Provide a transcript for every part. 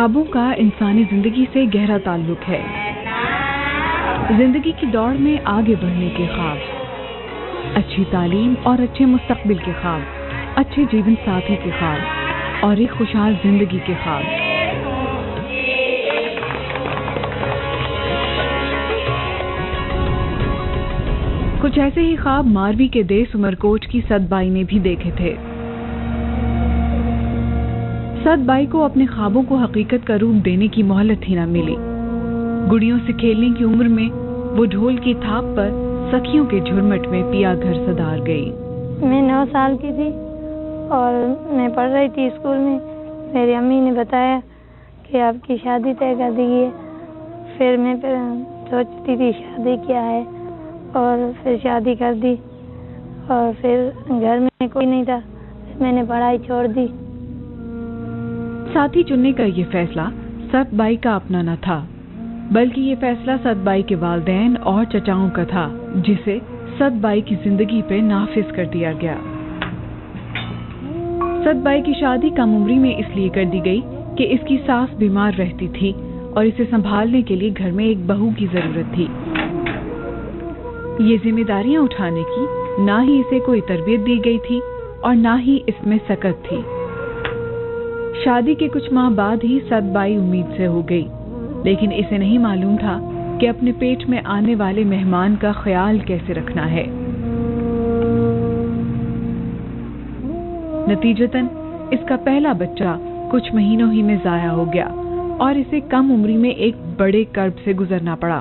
ख्वाबों का इंसानी जिंदगी से गहरा ताल्लुक है। जिंदगी की दौड़ में आगे बढ़ने के ख्वाब, अच्छी तालीम और अच्छे मुस्तकबिल के ख्वाब, अच्छे जीवन साथी के ख्वाब और एक खुशहाल जिंदगी के ख्वाब। कुछ ऐसे ही ख्वाब मारवी के देस उमरकोट की सदबाई ने भी देखे थे। सदबाई को अपने ख्वाबों को हकीकत का रूप देने की मोहलत ही न मिली। गुड़ियों से खेलने की उम्र में वो ढोल की थाप पर सखियों के झुरमट में पिया घर सदार गई। मैं 9 साल की थी और मैं पढ़ रही थी स्कूल में। मेरी अम्मी ने बताया कि आपकी शादी तय कर दी है। फिर मैं सोचती थी शादी क्या है, और फिर शादी कर दी और फिर घर में कोई नहीं था, मैंने पढ़ाई छोड़ दी। साथी चुनने का ये फैसला सदबाई का अपना न था, बल्कि ये फैसला सदबाई के वालिदैन और चचाओं का था, जिसे सदबाई की जिंदगी पे नाफिज कर दिया गया। सदबाई की शादी कम उम्री में इसलिए कर दी गई कि इसकी सास बीमार रहती थी और इसे संभालने के लिए घर में एक बहू की जरूरत थी। ये जिम्मेदारियां उठाने की ना ही इसे कोई तरबियत दी गई थी और ना ही इसमें सकत थी। शादी के कुछ माह बाद ही सदबाई उम्मीद से हो गई, लेकिन इसे नहीं मालूम था कि अपने पेट में आने वाले मेहमान का ख्याल कैसे रखना है। नतीजतन इसका पहला बच्चा कुछ महीनों ही में जाया हो गया और इसे कम उम्री में एक बड़े कर्ब से गुजरना पड़ा।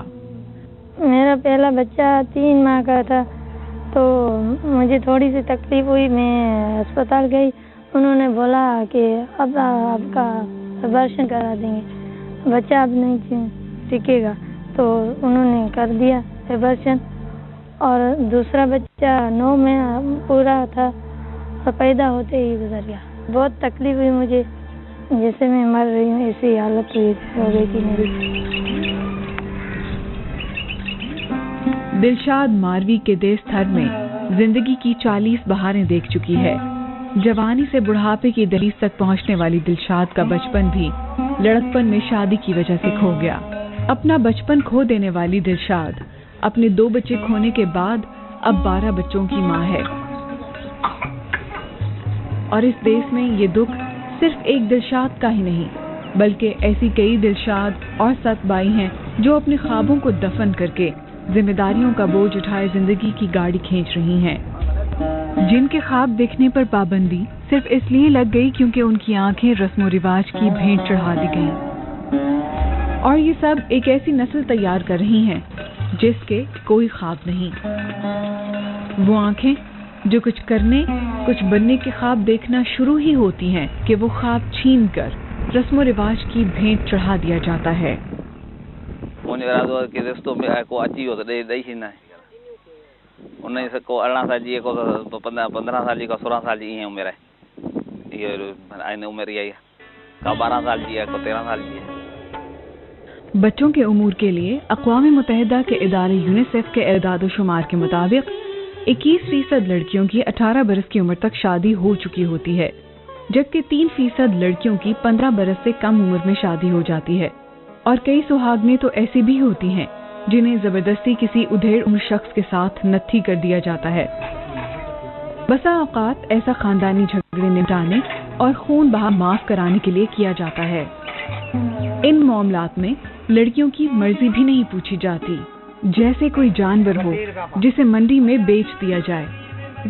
मेरा पहला बच्चा 3 माह का था, तो मुझे थोड़ी सी तकलीफ हुई। मैं अस्पताल गई, उन्होंने बोला कि अब आपका अबॉर्शन करा देंगे, बच्चा अब नहीं टिकेगा, तो उन्होंने कर दिया अबॉर्शन। और दूसरा बच्चा 9 में पूरा था और पैदा होते ही गुजर गया। बहुत तकलीफ हुई मुझे, जैसे मैं मर रही हूँ ऐसी हालत हो गई थी मेरी। दिलशाद मारवी के देस थर में जिंदगी की 40 बहारें देख चुकी है। जवानी से बुढ़ापे की दहलीज तक पहुंचने वाली दिलशाद का बचपन भी लड़कपन में शादी की वजह से खो गया। अपना बचपन खो देने वाली दिलशाद अपने 2 बच्चे खोने के बाद अब 12 बच्चों की मां है। और इस देश में ये दुख सिर्फ एक दिलशाद का ही नहीं, बल्कि ऐसी कई दिलशाद और सदबाई हैं जो अपने ख्वाबों को दफन करके जिम्मेदारियों का बोझ उठाए जिंदगी की गाड़ी खींच रही हैं, जिनके ख्वाब देखने पर पाबंदी सिर्फ इसलिए लग गई क्योंकि उनकी आंखें रस्म रिवाज की भेंट चढ़ा दी गईं। और ये सब एक ऐसी नस्ल तैयार कर रही हैं जिसके कोई ख्वाब नहीं। वो आंखें जो कुछ करने, कुछ बनने के ख्वाब देखना शुरू ही होती हैं कि वो ख्वाब छीन कर रस्म रिवाज की भेंट चढ़ा दिया जाता है। मुझे इरादो है कि रिश्तो में को अची वियो त ॾेई छॾींदा। 19 को 18 साल जी को 15 साल जी को 16 साल जी ईअं उमिरि आहे। इहो आइन उमिरि इहा आहे, का 12 साल जी है, को 13 साल जी है। बच्चों के उमूर के लिए अक़वाम मुत्तहिदा के इदारे यूनिसेफ के एदाद शुमार के मुताबिक 21% लड़कियों की 18 बरस की उम्र तक शादी हो चुकी होती है, जबकि 3% लड़कियों की 15 बरस से कम उम्र में शादी हो जाती है। और कई सुहागनें तो ऐसी भी होती हैं जिन्हें जबरदस्ती किसी उधेड़ उम्र शख्स के साथ नत्थी कर दिया जाता है। बसा औकात ऐसा खानदानी झगड़े निपटाने और खून बहा माफ कराने के लिए किया जाता है। इन मामलात में लड़कियों की मर्जी भी नहीं पूछी जाती, जैसे कोई जानवर हो जिसे मंडी में बेच दिया जाए।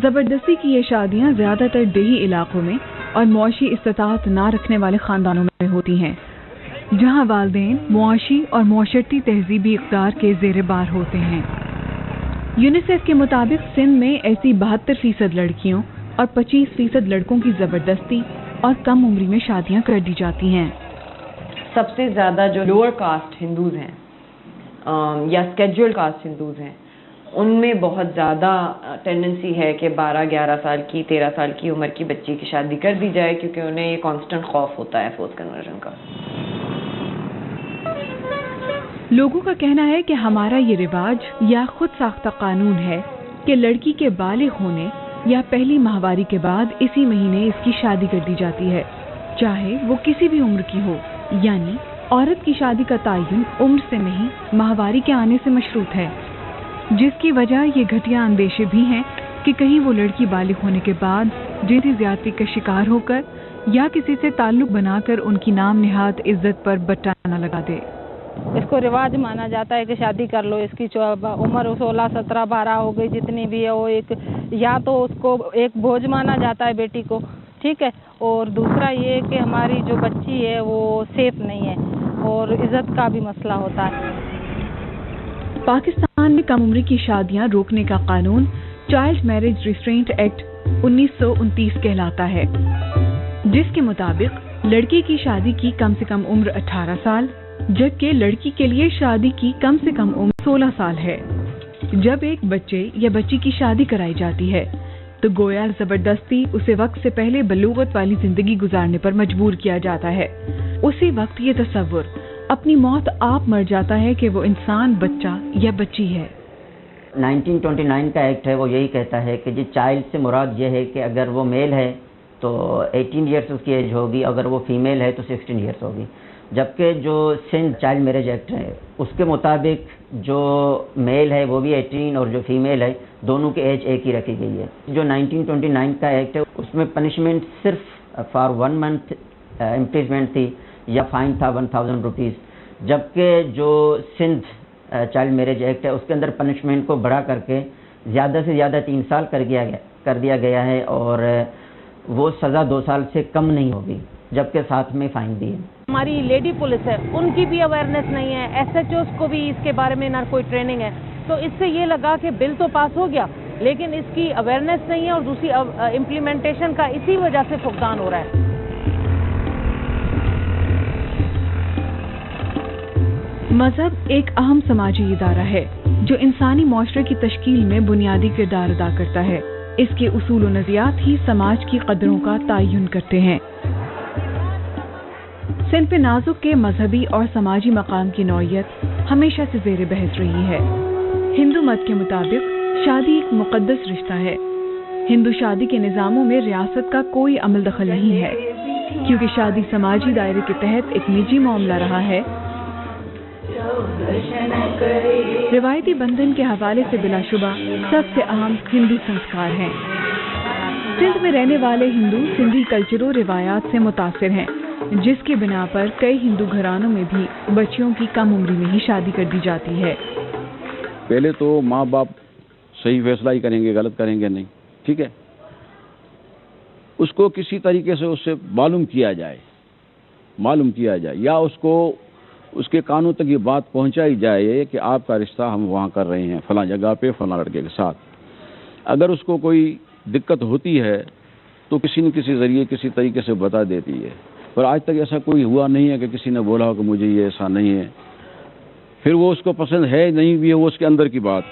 जबरदस्ती की ये शादियां ज्यादातर देही इलाकों में और मुआशी इस्तात ना रखने वाले खानदानों में होती हैं, जहां वालिदैन मुआशी और मुआशरती तहजीबी इक़दार के ज़ेरे बार होते हैं। यूनिसेफ के मुताबिक सिंध में ऐसी 72% लड़कियों और 25% लड़कों की जबरदस्ती और कम उम्री में शादियां कर दी जाती हैं। सबसे ज्यादा जो लोअर कास्ट हिंदूज हैं या स्केड्यूल कास्ट हिंदूज हैं, उनमें बहुत ज़्यादा टेंडेंसी है कि 12-11 साल की 13 साल की उम्र की बच्ची की शादी कर दी जाए, क्योंकि उन्हें ये कांस्टेंट खौफ होता है फोर्स कन्वर्जन का। लोगों का कहना है कि हमारा ये रिवाज या खुद साख्ता कानून है कि लड़की के बालिग होने या पहली माहवारी के बाद इसी महीने इसकी शादी कर दी जाती है, चाहे वो किसी भी उम्र की हो। यानी औरत की शादी का तायुन उम्र से नहीं माहवारी के आने से मशरूत है, जिसकी वजह ये घटिया अंदेशे भी हैं कि कहीं वो लड़की बालिग होने के बाद जिनसी ज्यादती का शिकार होकर या किसी से ताल्लुक बनाकर उनकी नाम निहाद इज्जत पर बट्टा न लगा दे। इसको रिवाज माना जाता है कि शादी कर लो, इसकी उम्र 16, 17, 12 हो गई जितनी भी है, वो एक या तो उसको एक बोझ माना जाता है बेटी को, ठीक है, और दूसरा ये कि हमारी जो बच्ची है वो सेफ नहीं है और इज्जत का भी मसला होता है। पाकिस्तान में कम उम्र की शादियां रोकने का कानून चाइल्ड मैरिज रिस्ट्रेंट एक्ट 1929 कहलाता है, जिसके मुताबिक लड़के की शादी की कम से कम उम्र 18 साल जबकि लड़की के लिए शादी की कम से कम उम्र 16 साल है। जब एक बच्चे या बच्ची की शादी कराई जाती है तो गोया जबरदस्ती उसे वक्त से पहले बलूगत वाली जिंदगी गुजारने पर मजबूर किया जाता है। उसी वक्त ये तसव्वुर अपनी मौत आप मर जाता है कि वो इंसान बच्चा या बच्ची है। 1929 का एक्ट है, वो यही कहता है कि जी चाइल्ड से मुराद ये है कि अगर वो मेल है तो 18 ईयर्स उसकी एज होगी, अगर वो फीमेल है तो 16 ईयर्स होगी। जबकि जो सिंध चाइल्ड मैरिज एक्ट है उसके मुताबिक जो मेल है वो भी 18 और जो फीमेल है दोनों की एज एक ही रखी गई है। जो 1929 का एक्ट है उसमें पनिशमेंट सिर्फ फॉर 1 मंथ इम्प्रिजमेंट थी या फाइन था 1000 रुपीज़, जबकि जो सिंध चाइल्ड मैरिज एक्ट है उसके अंदर पनिशमेंट को बढ़ा करके ज़्यादा से ज़्यादा 3 साल कर दिया गया है और वो सज़ा 2 साल से कम नहीं होगी, जबकि साथ में फाइन भी है। हमारी लेडी पुलिस है उनकी भी अवेयरनेस नहीं है, SHOs को भी इसके बारे में ना कोई ट्रेनिंग है, तो इससे ये लगा कि बिल तो पास हो गया लेकिन इसकी अवेयरनेस नहीं है और दूसरी इम्प्लीमेंटेशन का इसी वजह से फुकदान हो रहा है। मजहब एक अहम समाजी इदारा है जो इंसानी माशरे की तश्कील में बुनियादी किरदार अदा करता है। इसके उसूल व नज़रियात ही समाज की कदरों का तायुन करते हैं। सिंध पे नाजुक के मजहबी और समाजी मकाम की नौयत हमेशा से ज़ेर बहस रही है। हिंदू मत के मुताबिक शादी एक मुक़द्दस रिश्ता है। हिंदू शादी के निज़ामों में रियासत का कोई अमल दखल नहीं है, क्योंकि शादी समाजी दायरे के तहत एक निजी मामला रहा है। रिवायती बंधन के हवाले से बिलाशुबा सबसे अहम हिंदू संस्कार हैं। सिंध में रहने वाले हिंदू सिंधी कल्चरों रिवायात से मुतासिर हैं, जिसके बिना पर कई हिंदू घरानों में भी बच्चियों की कम उम्र में ही शादी कर दी जाती है। पहले तो माँ बाप सही फैसला ही करेंगे, गलत करेंगे नहीं, ठीक है। उसको किसी तरीके से उससे मालूम किया जाए या उसको उसके कानों तक ये बात पहुंचाई जाए कि आपका रिश्ता हम वहाँ कर रहे हैं फलां जगह पे फलां लड़के के साथ। अगर उसको कोई दिक्कत होती है तो किसी न किसी ज़रिए किसी तरीके से बता देती है, पर आज तक ऐसा कोई हुआ नहीं है कि किसी ने बोला हो कि मुझे ये ऐसा नहीं है। फिर वो उसको पसंद है नहीं भी है, वो उसके अंदर की बात।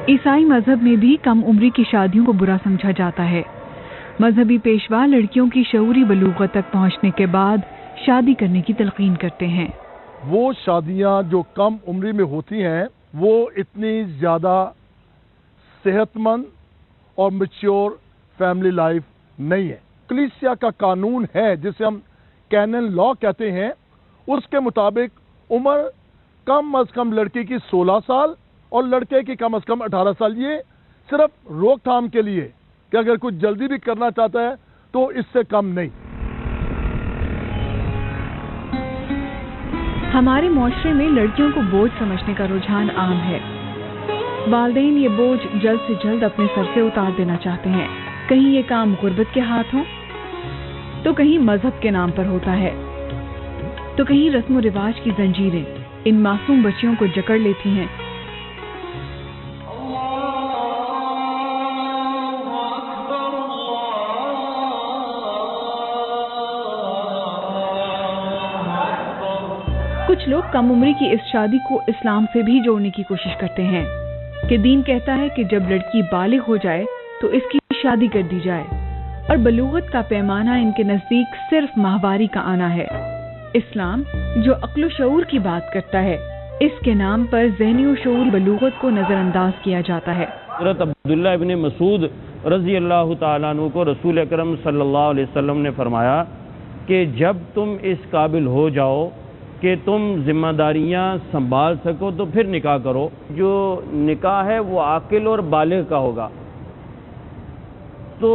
ईसाई मजहब में भी कम उम्री की शादियों को बुरा समझा जाता है। मजहबी पेशवा लड़कियों की शऊरी बलूगत तक पहुंचने के बाद शादी करने की तलकीन करते हैं। वो शादियां जो कम उम्री में होती हैं वो इतनी ज़्यादा सेहतमंद और मैच्योर फैमिली लाइफ नहीं है। कलीसिया का कानून है जिसे हम कैनन लॉ कहते हैं, उसके मुताबिक उम्र कम अज़ कम लड़की की 16 साल और लड़के की कम अज़ कम 18 साल। ये सिर्फ रोकथाम के लिए कि अगर कुछ जल्दी भी करना चाहता है तो इससे कम नहीं। हमारे माशरे में लड़कियों को बोझ समझने का रुझान आम है। वालिदैन ये बोझ जल्द से जल्द अपने सर से उतार देना चाहते हैं। कहीं ये काम गुर्बत के हाथ हो तो कहीं मजहब के नाम पर होता है, तो कहीं रस्म रिवाज की जंजीरें इन मासूम बच्चियों को जकड़ लेती हैं। कुछ लोग कम उम्री की इस शादी को इस्लाम से भी जोड़ने की कोशिश करते हैं कि दीन कहता है कि जब लड़की बालिग हो जाए तो इसकी शादी कर दी जाए, और बलूगत का पैमाना इनके नजदीक सिर्फ माहवारी का आना है। इस्लाम जो अक्ल शऊर की बात करता है, इसके नाम पर ज़हनी और शऊर बलूगत को नजरअंदाज किया जाता है। हज़रत अब्दुल्लाह इब्न मसूद رضی اللہ تعالیٰ عنہ کو رسول اکرم صلی اللہ علیہ وسلم نے فرمایا کہ جب تم اس قابل ہو جاؤ کہ تم ذمہ داریاں سنبھال سکو تو پھر نکاح کرو. جو نکاح ہے وہ عاقل اور بالغ کا ہوگا. تو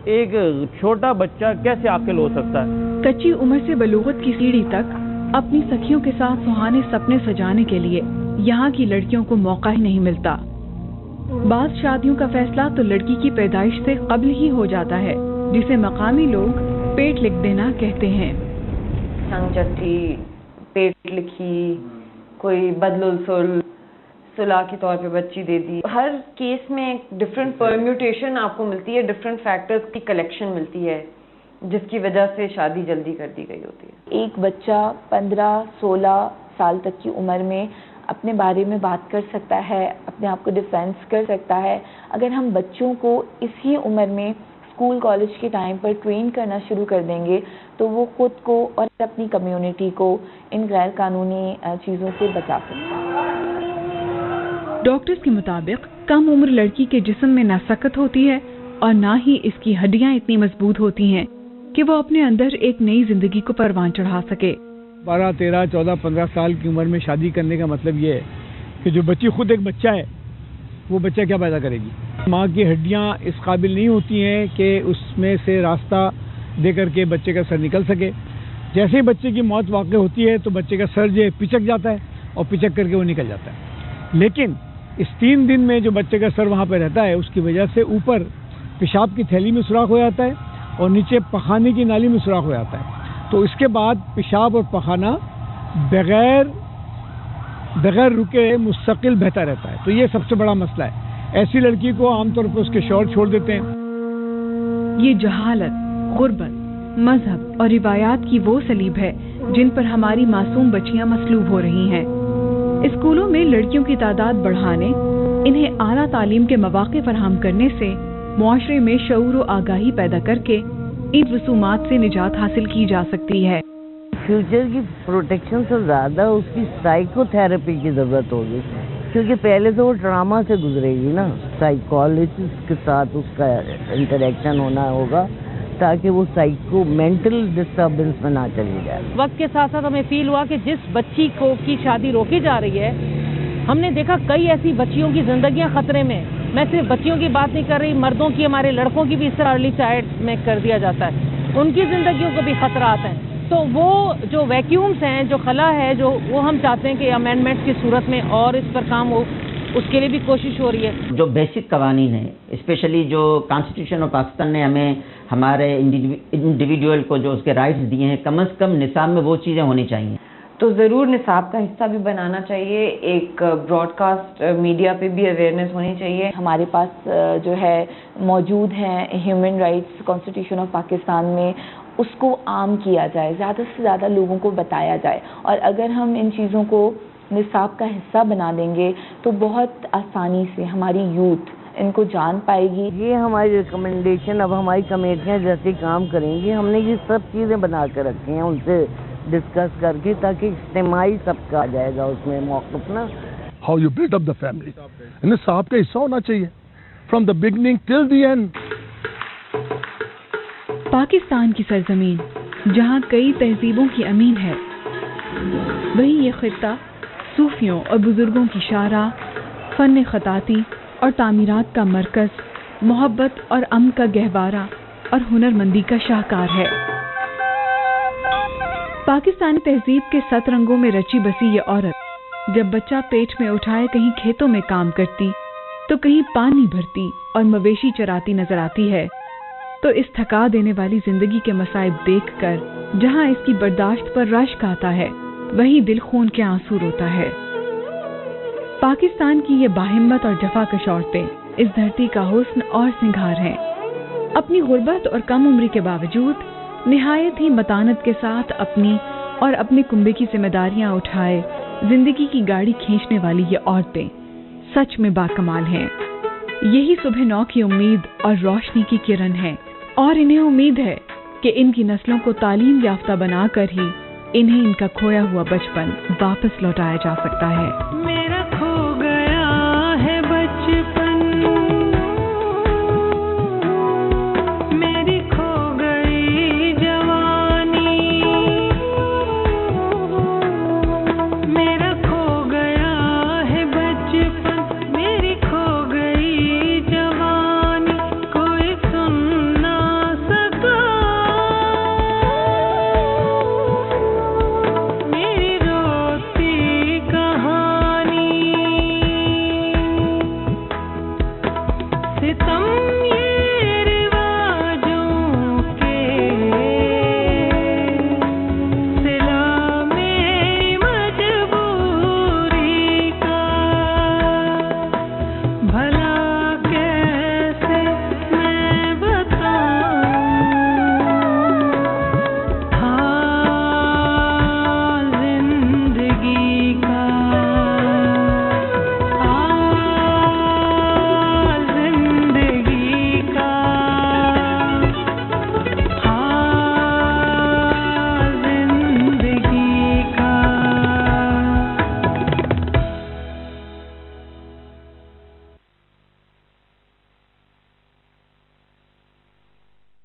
ایک چھوٹا بچہ کیسے عاقل ہو سکتا ہے؟ کچی عمر سے بلوغت کی سیڑھی تک اپنی سکھیوں کے ساتھ سہانے سپنے سجانے کے لیے یہاں کی لڑکیوں کو موقع ہی نہیں ملتا. بعض شادیوں کا فیصلہ تو لڑکی کی پیدائش سے قبل ہی ہو جاتا ہے، جسے مقامی لوگ پیٹ لکھ دینا کہتے ہیں. سنگ چٹھی، پیٹ لکھی، کوئی بدل السل، صلاح کے طور پہ بچی دے دی. ہر کیس میں ڈفرینٹ پرمیوٹیشن آپ کو ملتی ہے، ڈفرینٹ فیکٹرز کی کلیکشن ملتی ہے جس کی وجہ سے شادی جلدی کر دی گئی ہوتی ہے. ایک بچہ 15-16 سال تک کی عمر میں اپنے بارے میں بات کر سکتا ہے، اپنے آپ کو ڈیفینس کر سکتا ہے. اگر ہم بچوں کو اسی عمر میں اسکول کالج کے ٹائم پر ٹرین کرنا شروع کر دیں گے تو وہ خود کو اور اپنی کمیونٹی کو ان غیر قانونی چیزوں سے بچا سکتے ہیں. ڈاکٹرز کے مطابق کم عمر لڑکی کے جسم میں نہ سکت ہوتی ہے اور نہ ہی اس کی ہڈیاں اتنی مضبوط ہوتی ہیں کہ وہ اپنے اندر ایک نئی زندگی کو پروان چڑھا سکے. 12, 13, 14, 15 سال کی عمر میں شادی کرنے کا مطلب یہ ہے کہ جو بچی خود ایک بچہ ہے وہ بچہ کیا پیدا کرے گی. ماں کی ہڈیاں اس قابل نہیں ہوتی ہیں کہ اس میں سے راستہ دے کر کے بچے کا سر نکل سکے. جیسے ہی بچے کی موت واقع ہوتی ہے تو بچے کا سر جو ہے پچک جاتا ہے اور پچک کر کے وہ نکل جاتا ہے. لیکن اس 3 دن میں جو بچے کا سر وہاں پہ رہتا ہے اس کی وجہ سے اوپر پیشاب کی تھیلی میں سوراخ ہو جاتا ہے اور نیچے پخانے کی نالی میں سوراخ ہو جاتا ہے. تو اس کے بعد پیشاب اور پخانہ بغیر رکے مستقل بہتا رہتا ہے. تو یہ سب سے بڑا مسئلہ ہے. ایسی لڑکی کو عام طور پر اس کے شوہر چھوڑ دیتے ہیں. یہ جہالت، غربت، مذہب اور روایات کی وہ صلیب ہے جن پر ہماری معصوم بچیاں مصلوب ہو رہی ہیں. اسکولوں میں لڑکیوں کی تعداد بڑھانے، انہیں اعلیٰ تعلیم کے مواقع فراہم کرنے سے معاشرے میں شعور و آگاہی پیدا کر کے ان رسومات سے نجات حاصل کی جا سکتی ہے. فیوچر کی پروٹیکشن سے زیادہ اس کی سائیکو تھراپی کی ضرورت ہوگی، کیونکہ پہلے تو وہ ڈرامہ سے گزرے گی نا. سائیکالوجسٹ کے ساتھ اس کا انٹریکشن ہونا ہوگا تاکہ وہ سائیکو مینٹل ڈسٹربنس میں نہ چلی جائے. وقت کے ساتھ ساتھ ہمیں فیل ہوا کہ جس بچی کو کی شادی روکی جا رہی ہے، ہم نے دیکھا کئی ایسی بچیوں کی زندگیاں خطرے میں. میں صرف بچیوں کی بات نہیں کر رہی، مردوں کی، ہمارے لڑکوں کی بھی اس طرح ارلی چائلڈ میں کر دیا جاتا ہے. ان کی زندگیوں کو بھی خطرات ہیں. تو وہ جو ویکیومز ہیں، جو خلا ہے، جو وہ ہم چاہتے ہیں کہ امینڈمنٹ کی صورت میں اور اس پر کام ہو، اس کے لیے بھی کوشش ہو رہی ہے. جو بیسک قوانین ہیں، اسپیشلی جو کانسٹیٹیوشن آف پاکستان نے ہمیں ہمارے انڈیویجول کو جو اس کے رائٹس دیے ہیں، کم از کم نصاب میں وہ چیزیں ہونی چاہیے. تو ضرور نصاب کا حصہ بھی بنانا چاہیے. ایک براڈ کاسٹ میڈیا پہ بھی اویئرنیس ہونی چاہیے. ہمارے پاس جو ہے موجود ہیں human rights constitution of Pakistan میں، اس کو عام کیا جائے، زیادہ سے زیادہ لوگوں کو بتایا جائے. اور اگر ہم ان چیزوں کو نصاب کا حصہ بنا دیں گے تو بہت آسانی سے ہماری یوتھ ان کو جان پائے گی. یہ ہماری ریکمنڈیشن اب ہماری کمیٹیاں جیسے کام کریں گی، ہم نے یہ سب چیزیں بنا کے رکھی ہیں ان سے ڈسکس کر کے، تاکہ اجتماعی سب کا آ جائے گا اس میں موقف نا. How you build up the family, نصاب کا حصہ ہونا چاہیے from the beginning till the end. Pakistan کی سرزمین جہاں کئی تہذیبوں کی امین ہے، وہیں یہ خطہ صوفیوں اور بزرگوں کی شاہراہ، فن خطاطی اور تعمیرات کا مرکز، محبت اور امن کا گہوارہ اور ہنرمندی کا شاہکار ہے. پاکستانی تہذیب کے 7 رنگوں میں رچی بسی یہ عورت جب بچہ پیٹ میں اٹھائے کہیں کھیتوں میں کام کرتی تو کہیں پانی بھرتی اور مویشی چراتی نظر آتی ہے. تو اس تھکا دینے والی زندگی کے مصائب دیکھ کر جہاں اس کی برداشت پر رشک آتا ہے، وہیں دل خون کے آنسو روتا ہے. پاکستان کی یہ باہمت اور جفاکش عورتیں اس دھرتی کا حسن اور سنگھار ہیں. اپنی غربت اور کم عمری کے باوجود نہایت ہی متانت کے ساتھ اپنی اور اپنے کنبے کی ذمہ داریاں اٹھائے زندگی کی گاڑی کھینچنے والی یہ عورتیں سچ میں باکمال ہیں. یہی صبح 9 کی امید اور روشنی کی کرن ہے، اور انہیں امید ہے کہ ان کی نسلوں کو تعلیم یافتہ بنا کر ہی انہیں ان کا کھویا ہوا بچپن واپس لوٹایا جا سکتا ہے.